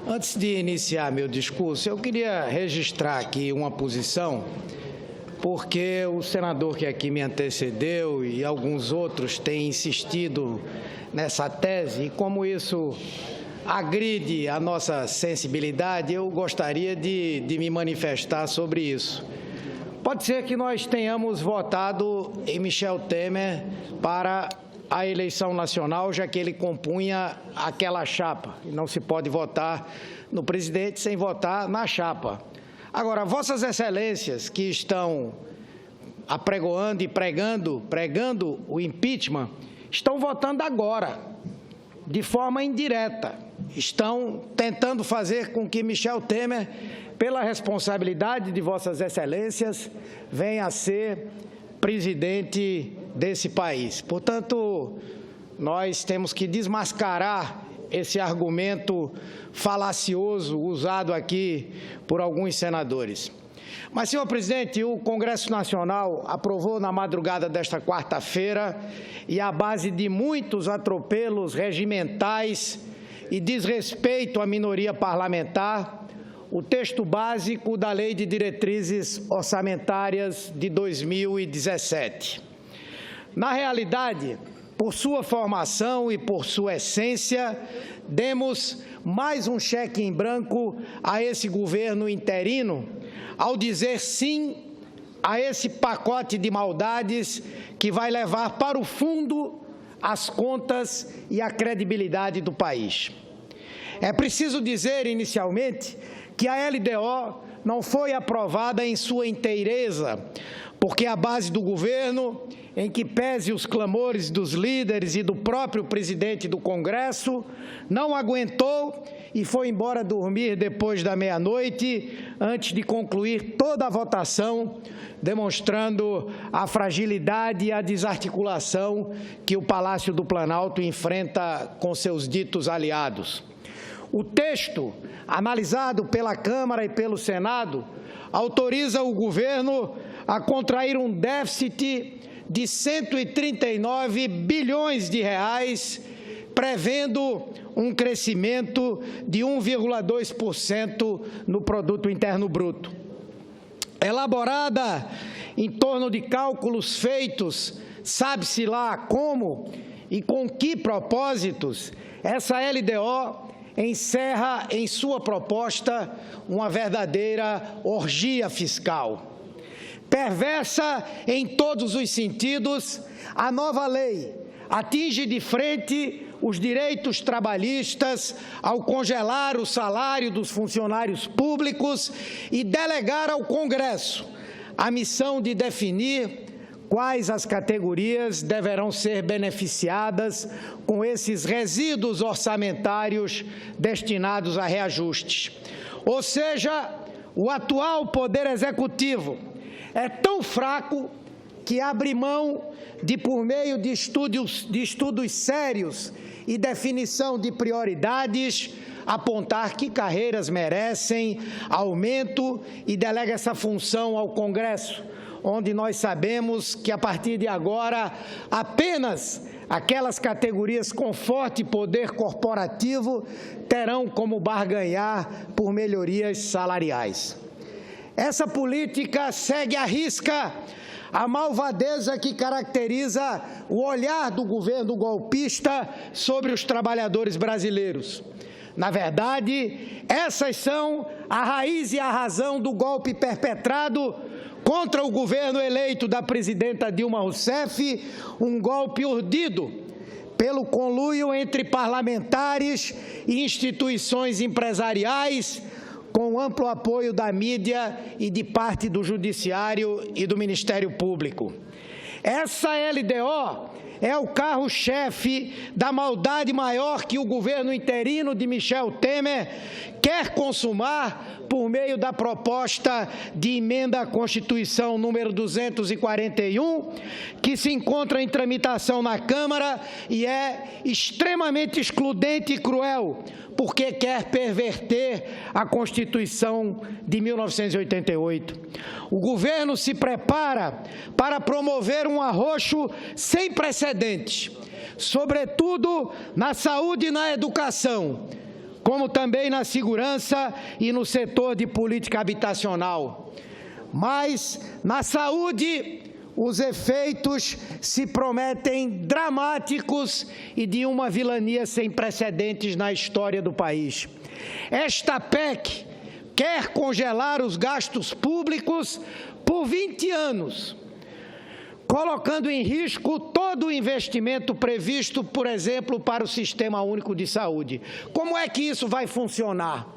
Antes de iniciar meu discurso, eu queria registrar aqui uma posição, porque o senador que aqui me antecedeu e alguns outros têm insistido nessa tese, e como isso agride a nossa sensibilidade, eu gostaria de me manifestar sobre isso. Pode ser que nós tenhamos votado em Michel Temer para a eleição nacional, já que ele compunha aquela chapa. E não se pode votar no presidente sem votar na chapa. Agora, Vossas Excelências, que estão apregoando e pregando o impeachment, estão votando agora, de forma indireta. Estão tentando fazer com que Michel Temer, pela responsabilidade de Vossas Excelências, venha a ser presidente desse país. Portanto, nós temos que desmascarar esse argumento falacioso usado aqui por alguns senadores. Mas, senhor presidente, o Congresso Nacional aprovou na madrugada desta quarta-feira, e à base de muitos atropelos regimentais e desrespeito à minoria parlamentar, o texto básico da Lei de Diretrizes Orçamentárias de 2017. Na realidade, por sua formação e por sua essência, demos mais um cheque em branco a esse governo interino, ao dizer sim a esse pacote de maldades que vai levar para o fundo as contas e a credibilidade do país. É preciso dizer, inicialmente, que a LDO não foi aprovada em sua inteireza, porque a base do governo, em que pese os clamores dos líderes e do próprio presidente do Congresso, não aguentou e foi embora dormir depois da meia-noite, antes de concluir toda a votação, demonstrando a fragilidade e a desarticulação que o Palácio do Planalto enfrenta com seus ditos aliados. O texto, analisado pela Câmara e pelo Senado, autoriza o governo a contrair um déficit de 139 bilhões de reais, prevendo um crescimento de 1,2% no Produto Interno Bruto. Elaborada em torno de cálculos feitos, sabe-se lá como e com que propósitos, essa LDO encerra em sua proposta uma verdadeira orgia fiscal. Perversa em todos os sentidos, a nova lei atinge de frente os direitos trabalhistas ao congelar o salário dos funcionários públicos e delegar ao Congresso a missão de definir quais as categorias deverão ser beneficiadas com esses resíduos orçamentários destinados a reajustes. Ou seja, o atual Poder Executivo é tão fraco que abre mão de, por meio de estudos sérios e definição de prioridades, apontar que carreiras merecem aumento e delega essa função ao Congresso, onde nós sabemos que, a partir de agora, apenas aquelas categorias com forte poder corporativo terão como barganhar por melhorias salariais. Essa política segue à risca a malvadeza que caracteriza o olhar do governo golpista sobre os trabalhadores brasileiros. Na verdade, essas são a raiz e a razão do golpe perpetrado contra o governo eleito da presidenta Dilma Rousseff, um golpe urdido pelo conluio entre parlamentares e instituições empresariais, com amplo apoio da mídia e de parte do Judiciário e do Ministério Público. Essa LDO é o carro-chefe da maldade maior que o governo interino de Michel Temer quer consumar por meio da proposta de emenda à Constituição número 241, que se encontra em tramitação na Câmara e é extremamente excludente e cruel, porque quer perverter a Constituição de 1988. O governo se prepara para promover um arroxo sem precedentes, sobretudo na saúde e na educação, como também na segurança e no setor de política habitacional. Mas, na saúde, os efeitos se prometem dramáticos e de uma vilania sem precedentes na história do país. Esta PEC quer congelar os gastos públicos por 20 anos, colocando em risco todo o investimento previsto, por exemplo, para o Sistema Único de Saúde. Como é que isso vai funcionar?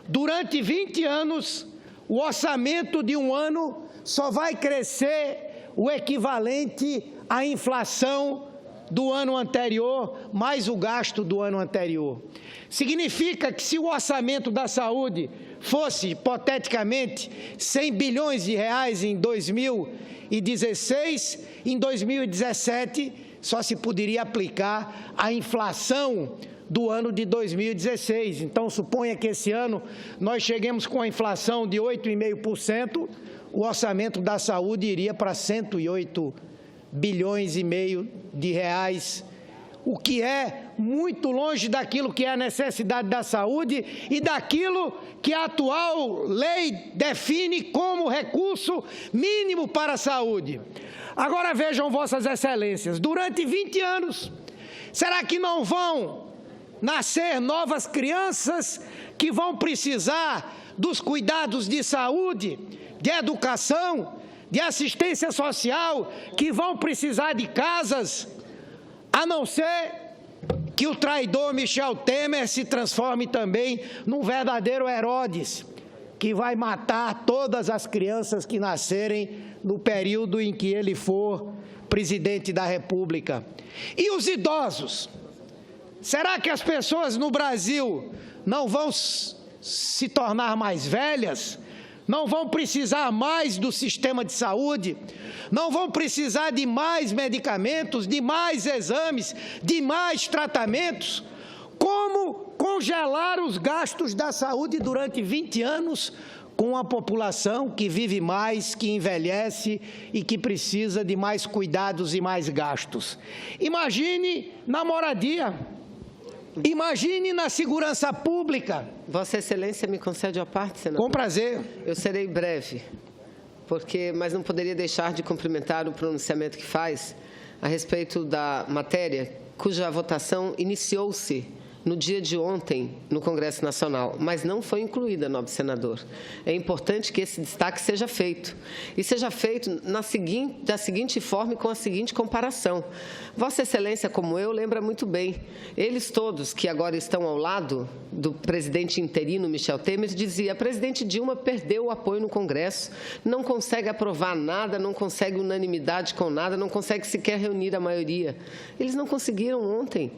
Durante 20 anos, o orçamento de um ano só vai crescer o equivalente à inflação do ano anterior, mais o gasto do ano anterior. Significa que se o orçamento da saúde fosse, hipoteticamente, 100 bilhões de reais em 2016, em 2017 só se poderia aplicar a inflação do ano de 2016. Então, suponha que esse ano nós cheguemos com a inflação de 8,5%, o orçamento da saúde iria para 108 bilhões e meio de reais, o que é muito longe daquilo que é a necessidade da saúde e daquilo que a atual lei define como recurso mínimo para a saúde. Agora vejam, Vossas Excelências, durante 20 anos, será que não vão nascer novas crianças que vão precisar dos cuidados de saúde, de educação, de assistência social, que vão precisar de casas, a não ser que o traidor Michel Temer se transforme também num verdadeiro Herodes, que vai matar todas as crianças que nascerem no período em que ele for presidente da República. E os idosos? Será que as pessoas no Brasil não vão se tornar mais velhas? Não vão precisar mais do sistema de saúde? Não vão precisar de mais medicamentos, de mais exames, de mais tratamentos? Como congelar os gastos da saúde durante 20 anos com a população que vive mais, que envelhece e que precisa de mais cuidados e mais gastos? Imagine na moradia. Imagine na segurança pública. Vossa Excelência me concede a parte, senador? Com prazer. Eu serei breve, mas não poderia deixar de cumprimentar o pronunciamento que faz a respeito da matéria, cuja votação iniciou-se no dia de ontem no Congresso Nacional, mas não foi incluída, nobre senador. É importante que esse destaque seja feito, e seja feito da seguinte forma e com a seguinte comparação. Vossa Excelência, como eu, lembra muito bem, eles todos que agora estão ao lado do presidente interino Michel Temer, dizia: a presidente Dilma perdeu o apoio no Congresso, não consegue aprovar nada, não consegue unanimidade com nada, não consegue sequer reunir a maioria. Eles não conseguiram ontem.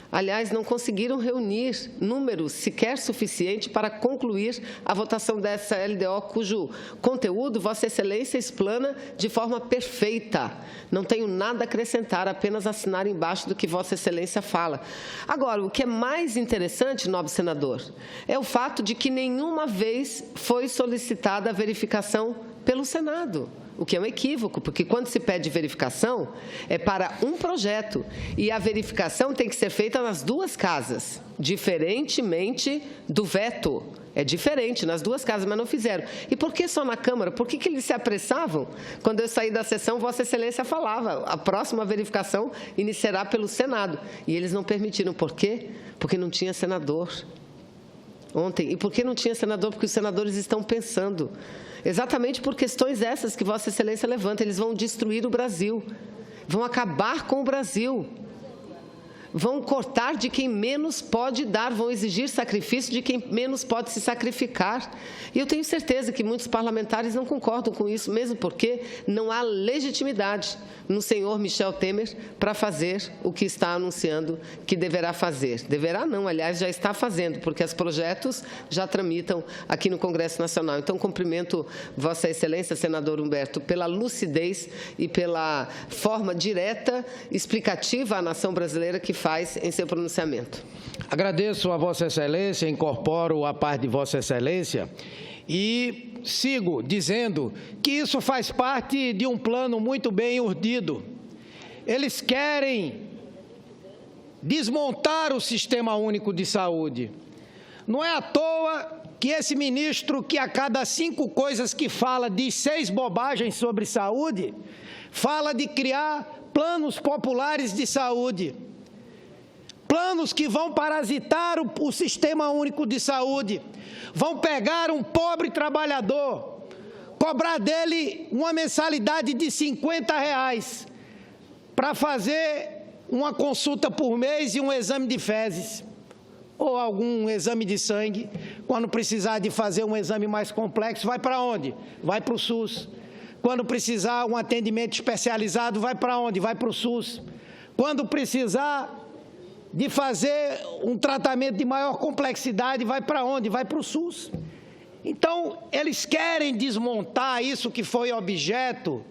Aliás, não conseguiram reunir números sequer suficiente para concluir a votação dessa LDO, cujo conteúdo Vossa Excelência explana de forma perfeita. Não tenho nada a acrescentar, apenas assinar embaixo do que Vossa Excelência fala. Agora, o que é mais interessante, nobre senador, é o fato de que nenhuma vez foi solicitada a verificação pelo Senado. O que é um equívoco, porque quando se pede verificação, é para um projeto, e a verificação tem que ser feita nas duas casas, diferentemente do veto. É diferente nas duas casas, mas não fizeram. E por que só na Câmara? Por que eles se apressavam? Quando eu saí da sessão, Vossa Excelência falava: a próxima verificação iniciará pelo Senado. E eles não permitiram. Por quê? Porque não tinha senador ontem. E por que não tinha senador? Porque os senadores estão pensando. Exatamente por questões essas que Vossa Excelência levanta. Eles vão destruir o Brasil, vão acabar com o Brasil, vão cortar de quem menos pode dar, vão exigir sacrifício de quem menos pode se sacrificar. E eu tenho certeza que muitos parlamentares não concordam com isso, mesmo porque não há legitimidade no senhor Michel Temer para fazer o que está anunciando que deverá fazer. Deverá não, aliás, já está fazendo, porque os projetos já tramitam aqui no Congresso Nacional. Então, cumprimento Vossa Excelência, senador Humberto, pela lucidez e pela forma direta, explicativa à nação brasileira que faz em seu pronunciamento. Agradeço a Vossa Excelência, incorporo a parte de Vossa Excelência e sigo dizendo que isso faz parte de um plano muito bem urdido. Eles querem desmontar o Sistema Único de Saúde, Não é à toa que esse ministro, que a cada 5 coisas que fala, diz 6 bobagens sobre saúde, fala de criar planos populares de saúde. Planos que vão parasitar o Sistema Único de Saúde, vão pegar um pobre trabalhador, cobrar dele uma mensalidade de R$50 para fazer uma consulta por mês e um exame de fezes, ou algum exame de sangue. Quando precisar de fazer um exame mais complexo, vai para onde? Vai para o SUS. Quando precisar um atendimento especializado, vai para onde? Vai para o SUS. Quando precisar de fazer um tratamento de maior complexidade, vai para onde? Vai para o SUS. Então, eles querem desmontar isso que foi objeto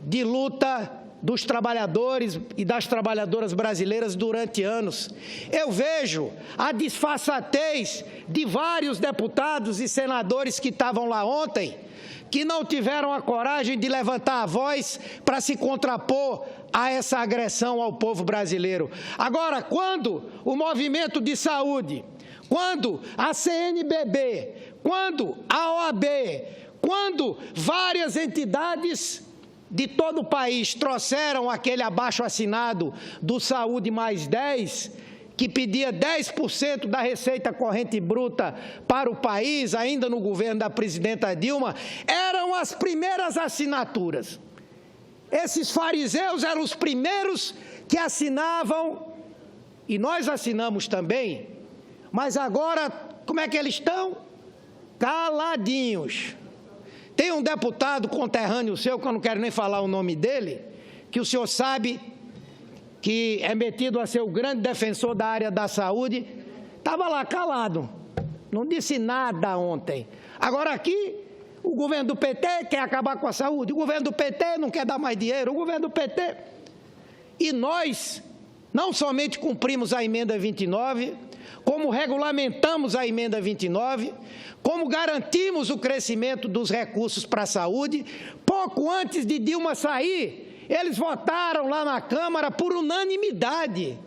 de luta dos trabalhadores e das trabalhadoras brasileiras durante anos. Eu vejo a disfarçatez de vários deputados e senadores que estavam lá ontem, que não tiveram a coragem de levantar a voz para se contrapor a essa agressão ao povo brasileiro. Agora, quando o movimento de saúde, quando a CNBB, quando a OAB, quando várias entidades de todo o país trouxeram aquele abaixo-assinado do Saúde Mais 10, que pedia 10% da receita corrente bruta para o país, ainda no governo da presidenta Dilma, eram as primeiras assinaturas. Esses fariseus eram os primeiros que assinavam, e nós assinamos também, mas agora, como é que eles estão? Caladinhos. Tem um deputado conterrâneo seu, que eu não quero nem falar o nome dele, que o senhor sabe que é metido a ser o grande defensor da área da saúde, estava lá calado, não disse nada ontem. Agora aqui, o governo do PT quer acabar com a saúde, o governo do PT não quer dar mais dinheiro, o governo do PT... E nós não somente cumprimos a emenda 29, como regulamentamos a emenda 29, como garantimos o crescimento dos recursos para a saúde. Pouco antes de Dilma sair, eles votaram lá na Câmara por unanimidade,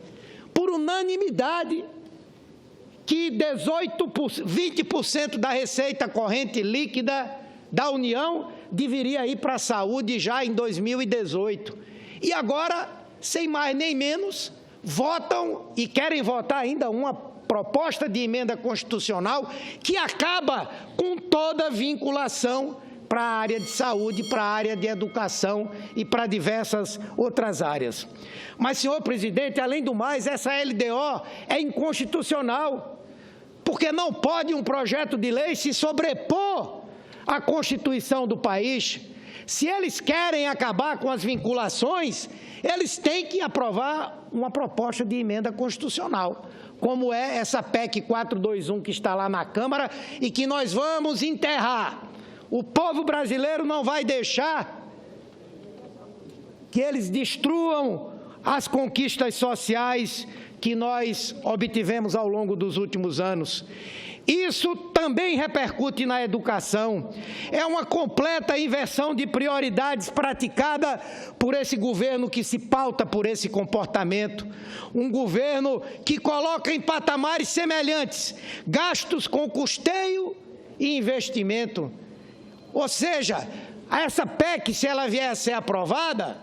que 20% da receita corrente líquida da União deveria ir para a saúde já em 2018. E agora, sem mais nem menos, votam e querem votar ainda uma proposta de emenda constitucional que acaba com toda vinculação para a área de saúde, para a área de educação e para diversas outras áreas. Mas, senhor presidente, além do mais, essa LDO é inconstitucional, porque não pode um projeto de lei se sobrepor à Constituição do país. Se eles querem acabar com as vinculações, eles têm que aprovar uma proposta de emenda constitucional, como é essa PEC 421 que está lá na Câmara e que nós vamos enterrar. O povo brasileiro não vai deixar que eles destruam as conquistas sociais que nós obtivemos ao longo dos últimos anos. Isso também repercute na educação. É uma completa inversão de prioridades praticada por esse governo que se pauta por esse comportamento. Um governo que coloca em patamares semelhantes gastos com custeio e investimento. Ou seja, essa PEC, se ela vier a ser aprovada,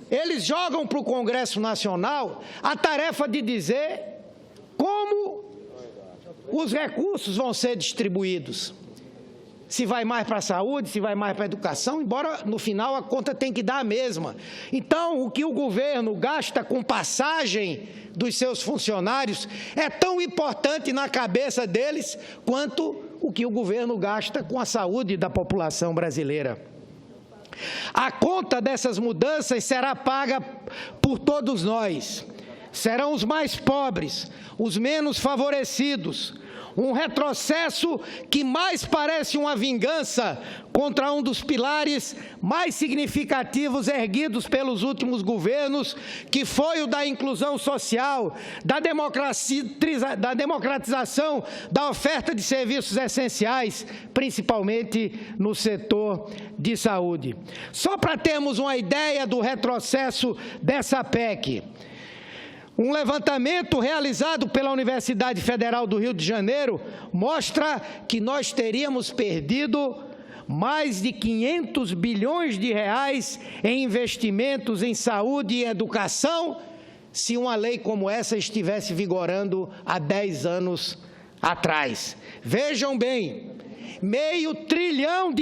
eles jogam para o Congresso Nacional a tarefa de dizer como os recursos vão ser distribuídos. Se vai mais para a saúde, se vai mais para a educação, embora no final a conta tem que dar a mesma. Então, o que o governo gasta com passagem dos seus funcionários é tão importante na cabeça deles quanto o que o governo gasta com a saúde da população brasileira. A conta dessas mudanças será paga por todos nós. Serão os mais pobres, os menos favorecidos. Um retrocesso que mais parece uma vingança contra um dos pilares mais significativos erguidos pelos últimos governos, que foi o da inclusão social, da democratização da oferta de serviços essenciais, principalmente no setor de saúde. Só para termos uma ideia do retrocesso dessa PEC, Um levantamento realizado pela Universidade Federal do Rio de Janeiro mostra que nós teríamos perdido mais de 500 bilhões de reais em investimentos em saúde e educação se uma lei como essa estivesse vigorando há 10 anos atrás. Vejam bem, R$500 bilhão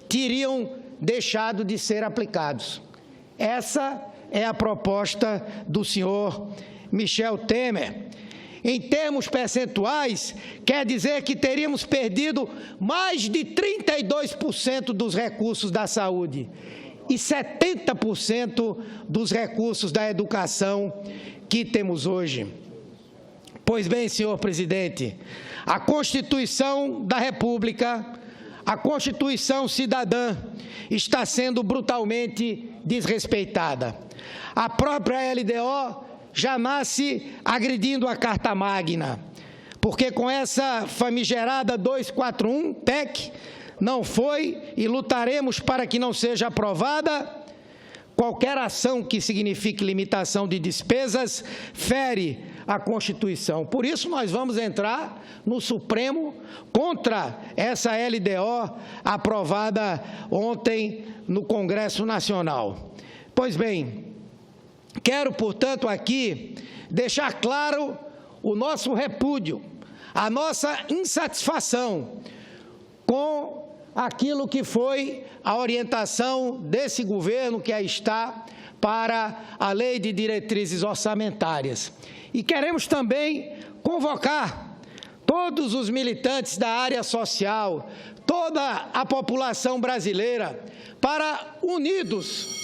teriam deixado de ser aplicados. Essa é a proposta do senhor Michel Temer. Em termos percentuais, quer dizer que teríamos perdido mais de 32% dos recursos da saúde e 70% dos recursos da educação que temos hoje. Pois bem, senhor presidente, a Constituição da República, a Constituição cidadã, está sendo brutalmente desrespeitada. A própria LDO já nasce agredindo a Carta Magna, porque com essa famigerada 241 PEC não foi e lutaremos para que não seja aprovada. Qualquer ação que signifique limitação de despesas fere a Constituição. Por isso, nós vamos entrar no Supremo contra essa LDO aprovada ontem no Congresso Nacional. Pois bem, quero, portanto, aqui deixar claro o nosso repúdio, a nossa insatisfação com aquilo que foi a orientação desse governo que aí está para a Lei de Diretrizes Orçamentárias. E queremos também convocar todos os militantes da área social, toda a população brasileira, para unidos,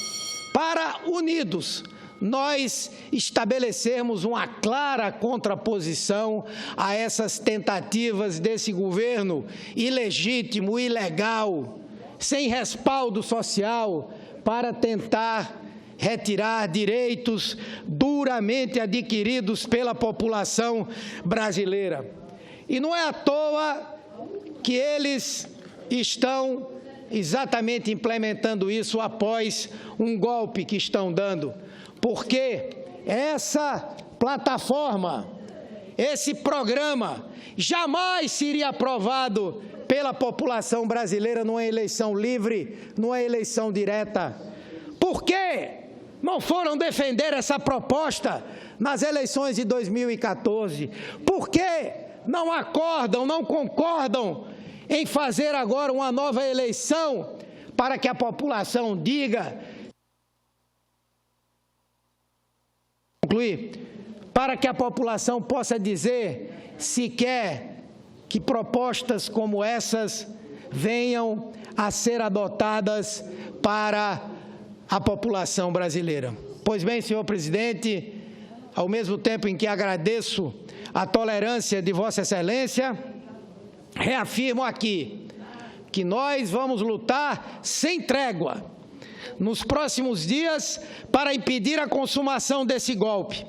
nós estabelecermos uma clara contraposição a essas tentativas desse governo ilegítimo, ilegal, sem respaldo social, para tentar retirar direitos duramente adquiridos pela população brasileira. E não é à toa que eles estão exatamente implementando isso após um golpe que estão dando, porque essa plataforma, esse programa, jamais seria aprovado pela população brasileira numa eleição livre, numa eleição direta. Por que não foram defender essa proposta nas eleições de 2014? Por que não acordam, não concordam em fazer agora uma nova eleição para que a população diga, para que a população possa dizer se quer que propostas como essas venham a ser adotadas para a população brasileira? Pois bem, senhor presidente, ao mesmo tempo em que agradeço a tolerância de Vossa Excelência, reafirmo aqui que nós vamos lutar sem trégua nos próximos dias para impedir a consumação desse golpe,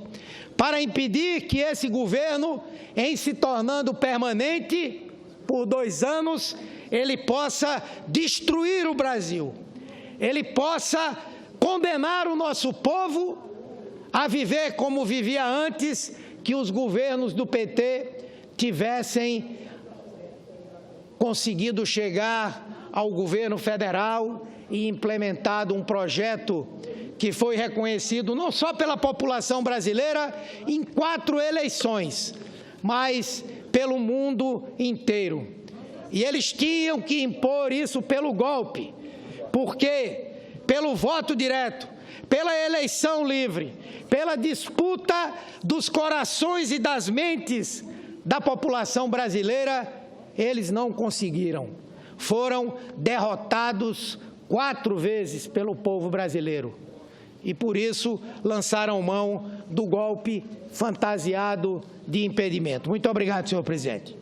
para impedir que esse governo, em se tornando permanente por 2 anos, ele possa destruir o Brasil, ele possa condenar o nosso povo a viver como vivia antes que os governos do PT tivessem conseguido chegar ao governo federal e implementado um projeto que foi reconhecido não só pela população brasileira em 4 eleições, mas pelo mundo inteiro. E eles tinham que impor isso pelo golpe, porque pelo voto direto, pela eleição livre, pela disputa dos corações e das mentes da população brasileira, eles não conseguiram. Foram derrotados 4 vezes pelo povo brasileiro. E por isso lançaram mão do golpe fantasiado de impedimento. Muito obrigado, senhor presidente.